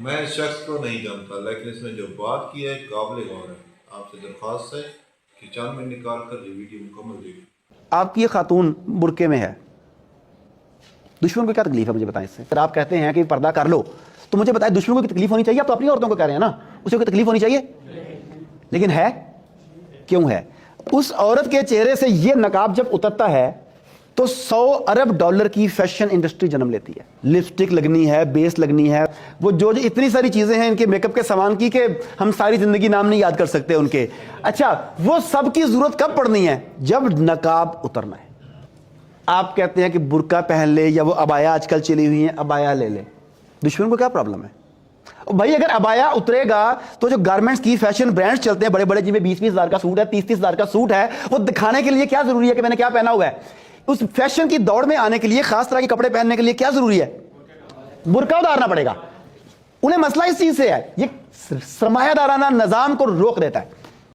میں اس شخص کو نہیں جانتا، لیکن اس نے جو بات کی ہے قابل غور ہے۔ آپ سے درخواست ہے کہ چند منٹ نکال کر یہ ویڈیو مکمل دیکھیں۔ آپ کی یہ خاتون برقعے میں ہے، دشمن کو کیا تکلیف ہے مجھے بتائیں اس سے؟ اگر آپ کہتے ہیں کہ پردہ کر لو تو مجھے بتائیں دشمن کو تکلیف ہونی چاہیے؟ آپ تو اپنی عورتوں کو کہہ رہے ہیں نا، اسے کوئی تکلیف ہونی چاہیے؟ لیکن ہے کیوں ہے؟ اس عورت کے چہرے سے یہ نقاب جب اترتا ہے تو $100 ارب کی فیشن انڈسٹری جنم لیتی ہے۔ لپسٹک لگنی ہے، بیس لگنی ہے، وہ جو اتنی ساری چیزیں ہیں ان کے میک اپ کے سامان کی کہ ہم ساری زندگی نام نہیں یاد کر سکتے ان کے۔ اچھا، وہ سب کی ضرورت کب پڑنی ہے؟ جب نقاب اترنا ہے۔ آپ کہتے ہیں کہ برقع پہن لے یا وہ عبایا آج کل چلی ہوئی ہیں عبایا لے لے، دشمن کو کیا پرابلم ہے؟ بھائی اگر عبایا اترے گا تو جو گارمنٹس کی فیشن برانڈز چلتے ہیں بڑے بڑے، جن میں 20-20 ہزار کا سوٹ ہے، 30-30 ہزار کا سوٹ ہے، وہ دکھانے کے لیے کیا ضروری ہے کہ میں نے کیا پہنا ہوا ہے؟ اس فیشن کی دوڑ میں آنے کے لیے، خاص طرح کے کپڑے پہننے کے لیے کیا ضروری ہے؟ برقع اتارنا پڑے گا۔ انہیں مسئلہ اس چیز سے ہے، یہ سرمایہ دارانہ نظام کو روک دیتا ہے۔